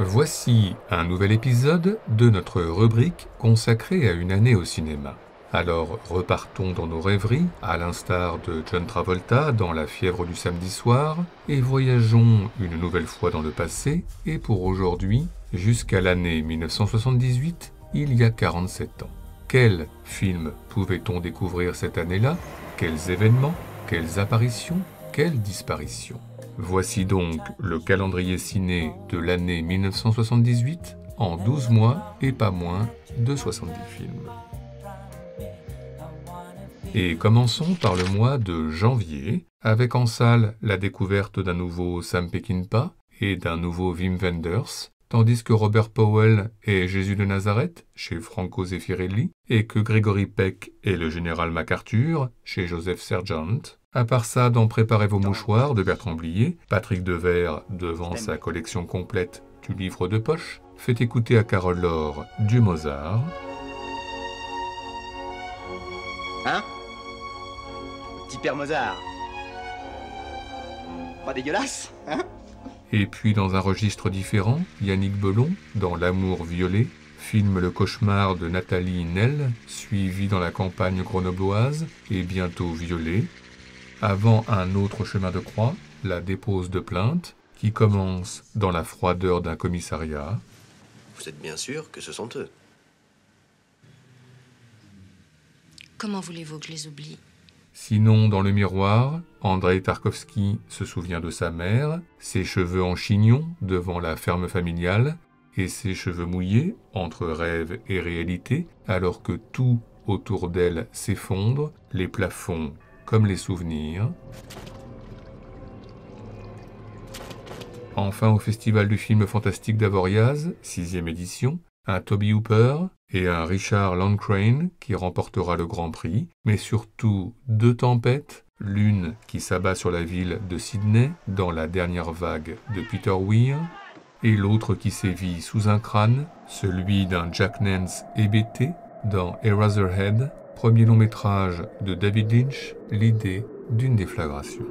Voici un nouvel épisode de notre rubrique consacrée à une année au cinéma. Alors repartons dans nos rêveries, à l'instar de John Travolta dans La fièvre du samedi soir, et voyageons une nouvelle fois dans le passé, et pour aujourd'hui, jusqu'à l'année 1978, il y a 47 ans. Quels films pouvait-on découvrir cette année-là? Quels événements? Quelles apparitions? Quelles disparitions? Voici donc le calendrier ciné de l'année 1978 en 12 mois et pas moins de 70 films. Et commençons par le mois de janvier, avec en salle la découverte d'un nouveau Sam Peckinpah et d'un nouveau Wim Wenders, tandis que Robert Powell est Jésus de Nazareth chez Franco Zeffirelli et que Gregory Peck est le général MacArthur chez Joseph Sergeant. À part ça, dans Préparez vos mouchoirs de Bertrand Blier, Patrick Devers, devant sa collection complète du livre de poche, fait écouter à Carole Laure du Mozart. Hein? Petit père Mozart. Pas dégueulasse, hein? Et puis dans un registre différent, Yannick Belon, dans L'amour violet, filme le cauchemar de Nathalie Nel, suivi dans la campagne grenobloise et bientôt violée, avant un autre chemin de croix, la dépose de plainte, qui commence dans la froideur d'un commissariat. Vous êtes bien sûr que ce sont eux? Comment voulez-vous que je les oublie? Sinon, dans le miroir, Andrei Tarkovsky se souvient de sa mère, ses cheveux en chignon devant la ferme familiale, et ses cheveux mouillés entre rêve et réalité, alors que tout autour d'elle s'effondre, les plafonds comme les souvenirs. Enfin, au Festival du film fantastique d'Avoriaz, 6e édition, un Toby Hooper et un Richard Landcrane qui remportera le Grand Prix, mais surtout deux tempêtes, l'une qui s'abat sur la ville de Sydney dans La dernière vague de Peter Weir, et l'autre qui sévit sous un crâne, celui d'un Jack Nance hébété dans Eraserhead, premier long métrage de David Lynch, l'idée d'une déflagration.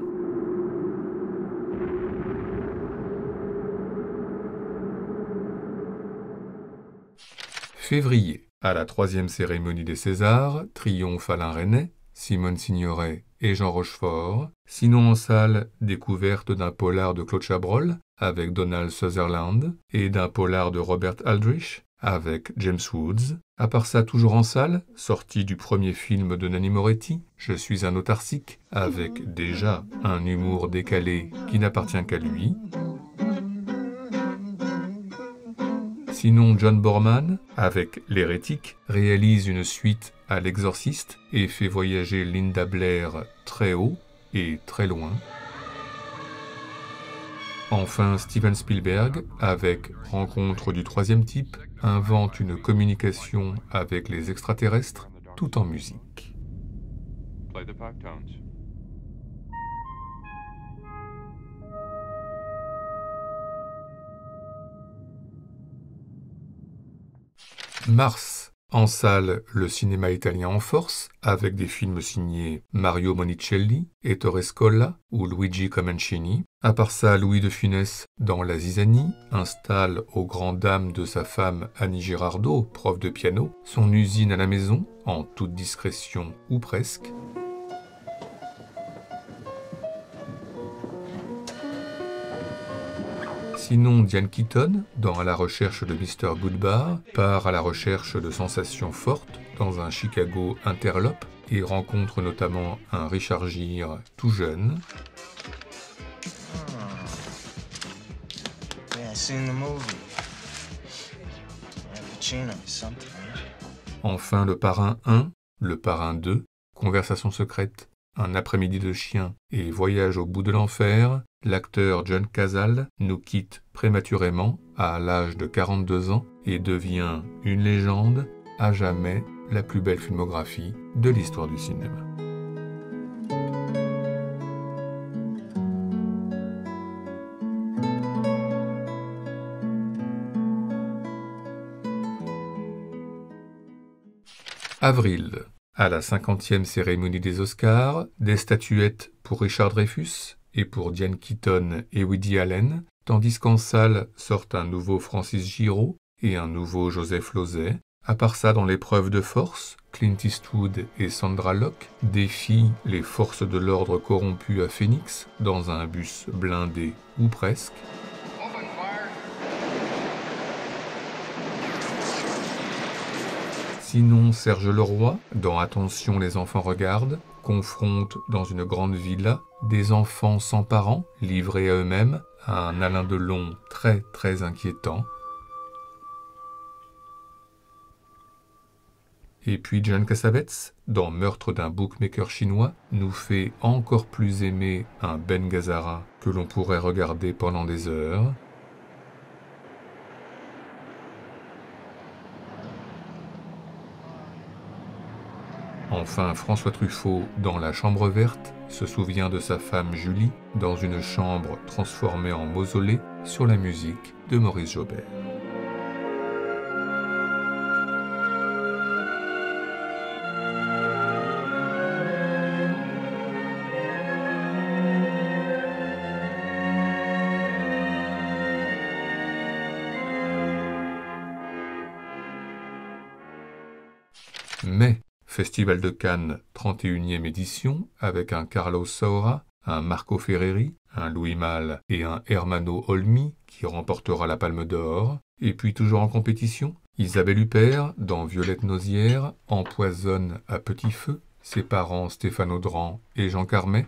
Février, à la 3e cérémonie des Césars, triomphe Alain Resnais, Simone Signoret et Jean Rochefort. Sinon en salle, découverte d'un polar de Claude Chabrol avec Donald Sutherland et d'un polar de Robert Aldrich avec James Woods. À part ça, toujours en salle, sortie du premier film de Nanni Moretti, Je suis un autarcique, avec déjà un humour décalé qui n'appartient qu'à lui. Sinon, John Borman, avec L'Hérétique, réalise une suite à L'Exorciste et fait voyager Linda Blair très haut et très loin. Enfin, Steven Spielberg, avec Rencontre du troisième type, invente une communication avec les extraterrestres, tout en musique. Mars. En salle, le cinéma italien en force, avec des films signés Mario Monicelli, Ettore Scola ou Luigi Comencini. À part ça, Louis de Funès, dans La Zizanie, installe aux grandes dames de sa femme Annie Girardot, prof de piano, son usine à la maison, en toute discrétion ou presque. Sinon, Diane Keaton, dans À la recherche de Mr. Goodbar, part à la recherche de sensations fortes dans un Chicago interlope et rencontre notamment un Richard Gere tout jeune. Enfin, Le Parrain 1, Le Parrain 2, Conversation secrète, Un après-midi de chien et Voyage au bout de l'enfer, l'acteur John Cazale nous quitte prématurément à l'âge de 42 ans et devient une légende, à jamais la plus belle filmographie de l'histoire du cinéma. Avril. À la 50e cérémonie des Oscars, des statuettes pour Richard Dreyfuss et pour Diane Keaton et Woody Allen, tandis qu'en salle sortent un nouveau Francis Giraud et un nouveau Joseph Losey. À part ça, dans l'épreuve de force, Clint Eastwood et Sandra Locke défient les forces de l'ordre corrompues à Phoenix dans un bus blindé ou presque. Sinon, Serge Leroy, dans Attention les enfants regardent, confronte dans une grande villa des enfants sans parents, livrés à eux-mêmes, à un Alain Delon très inquiétant. Et puis John Cassavetes, dans Meurtre d'un bookmaker chinois, nous fait encore plus aimer un Ben Gazzara que l'on pourrait regarder pendant des heures. Enfin, François Truffaut, dans La Chambre verte, se souvient de sa femme Julie dans une chambre transformée en mausolée sur la musique de Maurice Jaubert. Mais Festival de Cannes, 31e édition, avec un Carlos Saura, un Marco Ferreri, un Louis Malle et un Ermanno Olmi qui remportera la Palme d'Or. Et puis toujours en compétition, Isabelle Huppert, dans Violette Nozière, empoisonne à petit feu ses parents Stéphane Audran et Jean Carmet.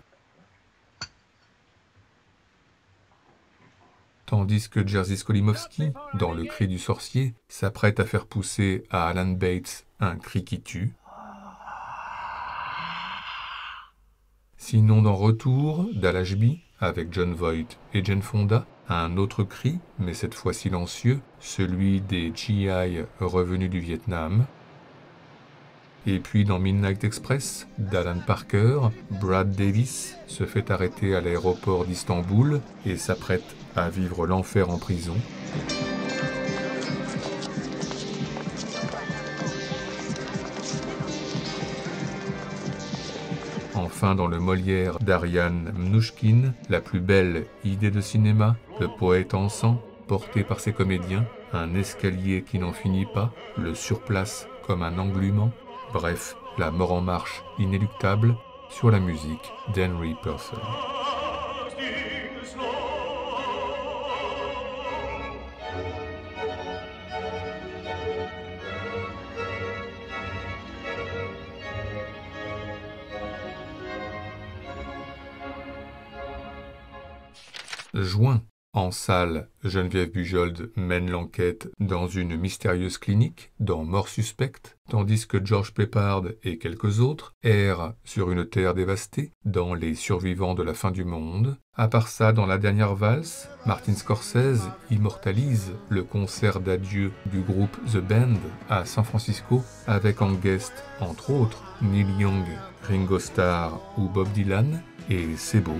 Tandis que Jerzy Skolimowski, dans Le Cri du sorcier, s'apprête à faire pousser à Alan Bates un cri qui tue. Sinon dans Retour, d'Al-Ashby, avec John Voight et Jane Fonda, un autre cri, mais cette fois silencieux, celui des GI revenus du Vietnam. Et puis dans Midnight Express, d'Alan Parker, Brad Davis se fait arrêter à l'aéroport d'Istanbul et s'apprête à vivre l'enfer en prison. Enfin, dans le Molière d'Ariane Mnouchkine, la plus belle idée de cinéma, le poète en sang, porté par ses comédiens, un escalier qui n'en finit pas, le surplace comme un englument, bref, la mort en marche inéluctable sur la musique d'Henry Purcell. Juin. En salle, Geneviève Bujold mène l'enquête dans une mystérieuse clinique, dans Mort suspecte, tandis que George Peppard et quelques autres errent sur une terre dévastée, dans Les survivants de la fin du monde. À part ça, dans La dernière valse, Martin Scorsese immortalise le concert d'adieu du groupe The Band à San Francisco, avec en guest, entre autres, Neil Young, Ringo Starr ou Bob Dylan, et c'est beau.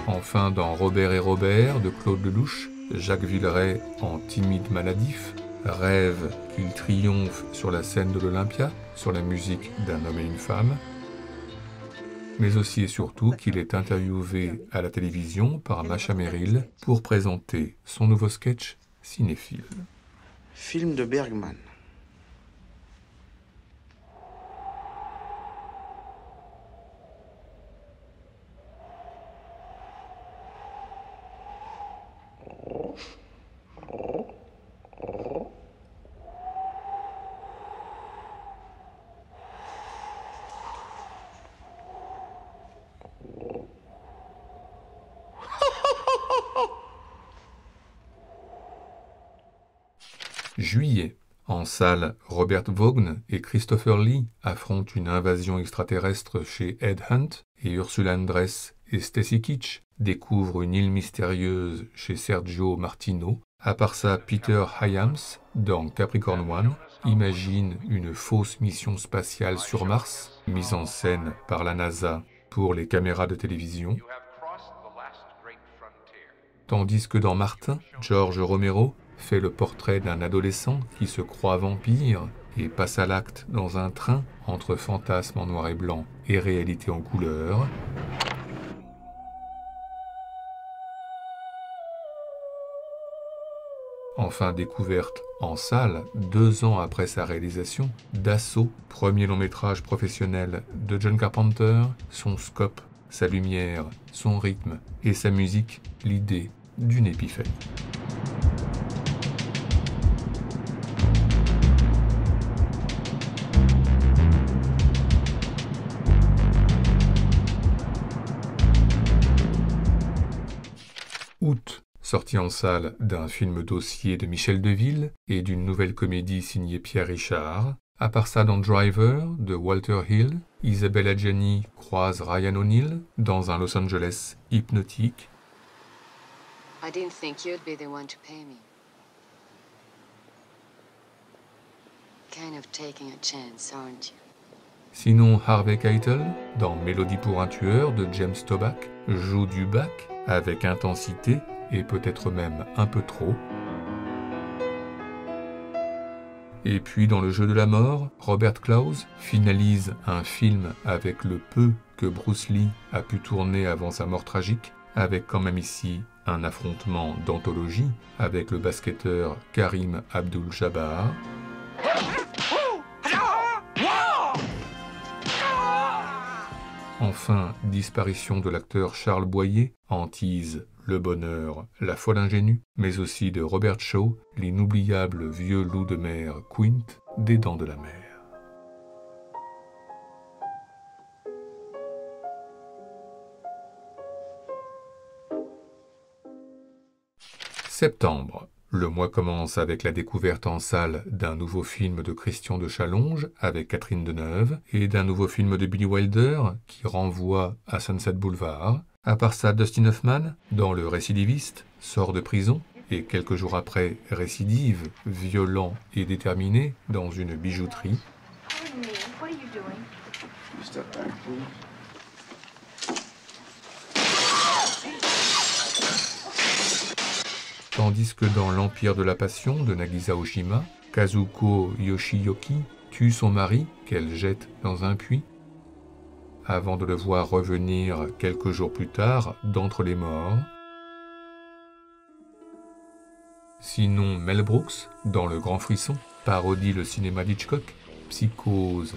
Enfin, dans Robert et Robert de Claude Lelouch, Jacques Villeray, en timide maladif, rêve qu'il triomphe sur la scène de l'Olympia, sur la musique d'un homme et une femme, mais aussi et surtout qu'il est interviewé à la télévision par Masha Merrill pour présenter son nouveau sketch cinéphile. Film de Bergman. Juillet. En salle, Robert Vaughn et Christopher Lee affrontent une invasion extraterrestre chez Ed Hunt et Ursula Andress et Stacy Keach découvrent une île mystérieuse chez Sergio Martino. À part ça, Peter Hyams, dans Capricorn One, imagine une fausse mission spatiale sur Mars, mise en scène par la NASA pour les caméras de télévision. tandis que dans Martin, George Romero fait le portrait d'un adolescent qui se croit vampire et passe à l'acte dans un train entre fantasmes en noir et blanc et réalité en couleur. Enfin découverte en salle 2 ans après sa réalisation, D'Assaut, premier long métrage professionnel de John Carpenter, son scope, sa lumière, son rythme et sa musique, l'idée d'une épiphanie. Août, sortie en salle d'un film dossier de Michel Deville et d'une nouvelle comédie signée Pierre Richard. À part ça, dans Driver de Walter Hill, Isabelle Adjani croise Ryan O'Neal dans un Los Angeles hypnotique. I didn't think you'd be the one to pay me. Kind of taking a chance, aren't you? Sinon, Harvey Keitel, dans Mélodie pour un tueur de James Toback, joue du Bach avec intensité et peut-être même un peu trop. Et puis dans Le jeu de la mort, Robert Clouse finalise un film avec le peu que Bruce Lee a pu tourner avant sa mort tragique, avec quand même ici un affrontement d'anthologie avec le basketteur Karim Abdul-Jabbar. Enfin, disparition de l'acteur Charles Boyer, hantise Le bonheur, la folle ingénue, mais aussi de Robert Shaw, l'inoubliable vieux loup de mer Quint des Dents de la mer. Septembre. Le mois commence avec la découverte en salle d'un nouveau film de Christian de Challonge avec Catherine Deneuve et d'un nouveau film de Billy Wilder qui renvoie à Sunset Boulevard. À part ça, Dustin Hoffman, dans Le Récidiviste, sort de prison et quelques jours après récidive, violent et déterminé dans une bijouterie. Tandis que dans L'Empire de la Passion de Nagisa Oshima, Kazuko Yoshioki tue son mari qu'elle jette dans un puits, avant de le voir revenir quelques jours plus tard d'entre les morts. Sinon, Mel Brooks, dans Le Grand Frisson, parodie le cinéma d'Hitchcock, Psychose,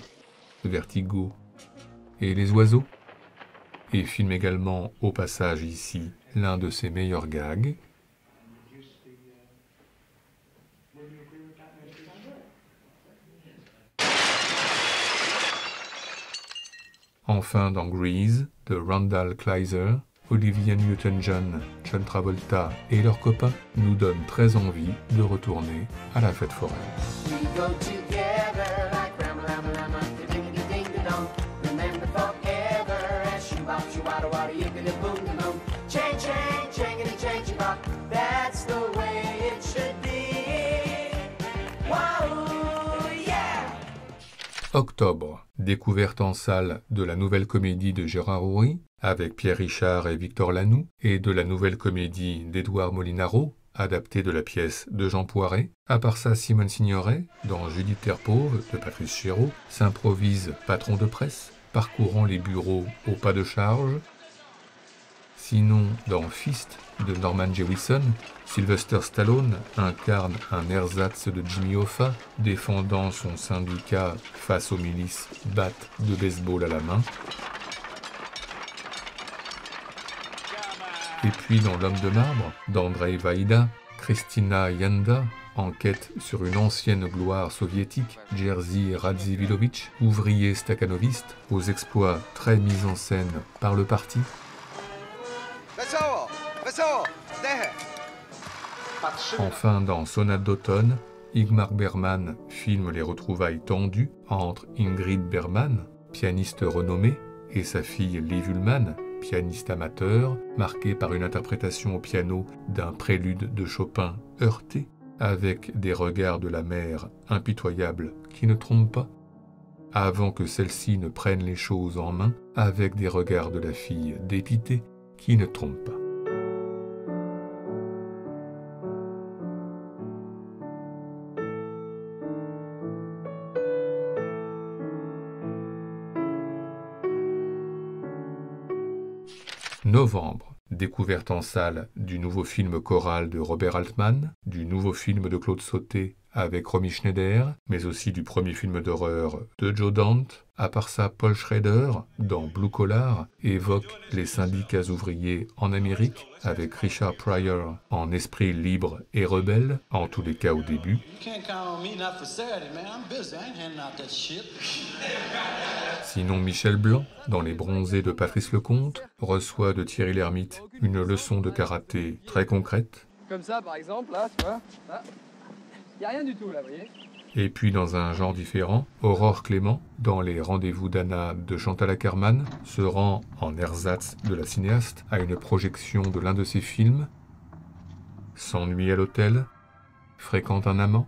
Vertigo et Les Oiseaux, et filme également au passage ici l'un de ses meilleurs gags. Enfin, dans Grease, de Randall Kleiser, Olivia Newton-John, John Travolta et leurs copains nous donnent très envie de retourner à la fête foraine. Octobre, découverte en salle de la nouvelle comédie de Gérard Houry avec Pierre Richard et Victor Lanoux et de la nouvelle comédie d'Édouard Molinaro, adaptée de la pièce de Jean Poiret. À part ça, Simone Signoret, dans Judith Terre-Pauvre de Patrice Chéreau, s'improvise patron de presse, parcourant les bureaux au pas de charge. Sinon, dans Fist de Norman Jewison, Sylvester Stallone incarne un ersatz de Jimmy Hoffa, défendant son syndicat face aux milices battes de baseball à la main. Et puis dans L'Homme de marbre, d'Andrei Vaïda, Kristina Yanda enquête sur une ancienne gloire soviétique, Jerzy Radziwiłowicz, ouvrier stakhanoviste, aux exploits très mis en scène par le parti. Enfin, dans Sonate d'automne, Ingmar Bergman filme les retrouvailles tendues entre Ingrid Bergman, pianiste renommée, et sa fille Liv Ullmann, pianiste amateur, marquée par une interprétation au piano d'un prélude de Chopin heurté, avec des regards de la mère impitoyables qui ne trompent pas, avant que celle-ci ne prenne les choses en main, avec des regards de la fille dépitée qui ne trompent pas. Novembre, découverte en salle du nouveau film choral de Robert Altman, du nouveau film de Claude Sauté avec Romy Schneider, mais aussi du premier film d'horreur de Joe Dante. À part ça, Paul Schrader, dans Blue Collar, évoque les syndicats ouvriers en Amérique, avec Richard Pryor en esprit libre et rebelle, en tous les cas au début. Sinon, Michel Blanc, dans Les Bronzés de Patrice Lecomte, reçoit de Thierry Lhermitte une leçon de karaté très concrète. Comme ça, par exemple, là, tu vois, là. Il n'y a rien du tout, là, vous voyez. Et puis, dans un genre différent, Aurore Clément, dans Les Rendez-vous d'Anna de Chantal Akerman, se rend en ersatz de la cinéaste à une projection de l'un de ses films, s'ennuie à l'hôtel, fréquente un amant,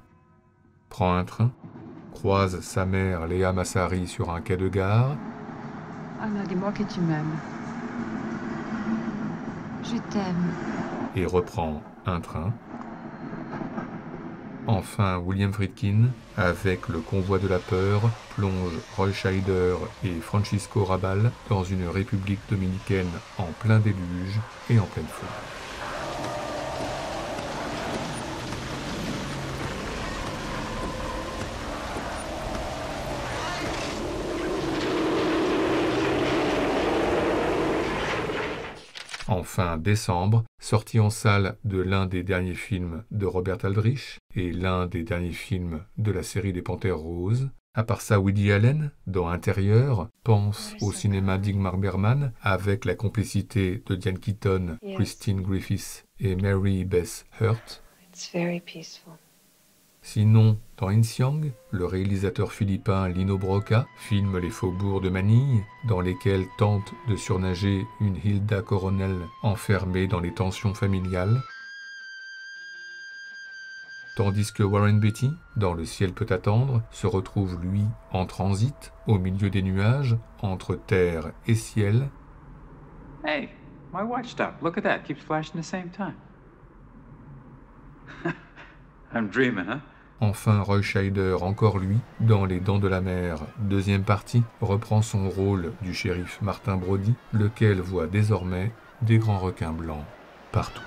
prend un train, croise sa mère Léa Massari sur un quai de gare. Anna, dis-moi que tu m'aimes. Je t'aime. Et reprend un train. Enfin, William Friedkin, avec Le Convoi de la peur, plonge Roy Scheider et Francisco Rabal dans une république dominicaine en plein déluge et en pleine foule. Enfin, décembre, sortie en salle de l'un des derniers films de Robert Aldrich et l'un des derniers films de la série des Panthères Roses. À part ça, Woody Allen, dans Intérieur, pense au cinéma d'Ingmar Bergman avec la complicité de Diane Keaton, Christine Griffiths et Mary Beth Hurt. Sinon, dans Insiang, le réalisateur philippin Lino Broca filme les faubourgs de Manille, dans lesquels tente de surnager une Hilda Coronel enfermée dans les tensions familiales. Tandis que Warren Beatty, dans Le ciel peut attendre, se retrouve lui en transit, au milieu des nuages, entre terre et ciel. Hey, my watch stopped. Look at that. Keeps flashing the same time. I'm dreaming, huh? Enfin, Roy Scheider, encore lui, dans Les Dents de la Mer, deuxième partie, reprend son rôle du shérif Martin Brody, lequel voit désormais des grands requins blancs partout.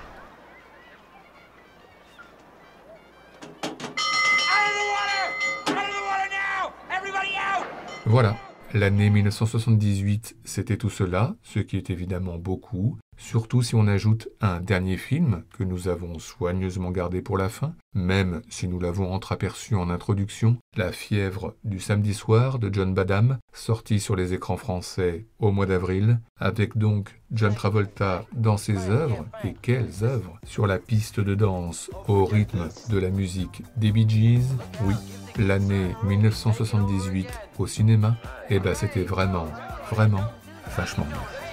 Voilà, l'année 1978, c'était tout cela, ce qui est évidemment beaucoup, surtout si on ajoute un dernier film que nous avons soigneusement gardé pour la fin, même si nous l'avons entreaperçu en introduction, La fièvre du samedi soir de John Badham, sorti sur les écrans français au mois d'avril, avec donc John Travolta dans ses œuvres, et quelles œuvres, sur la piste de danse au rythme de la musique des Bee Gees. Oui, l'année 1978 au cinéma, et ben c'était vraiment vachement bien.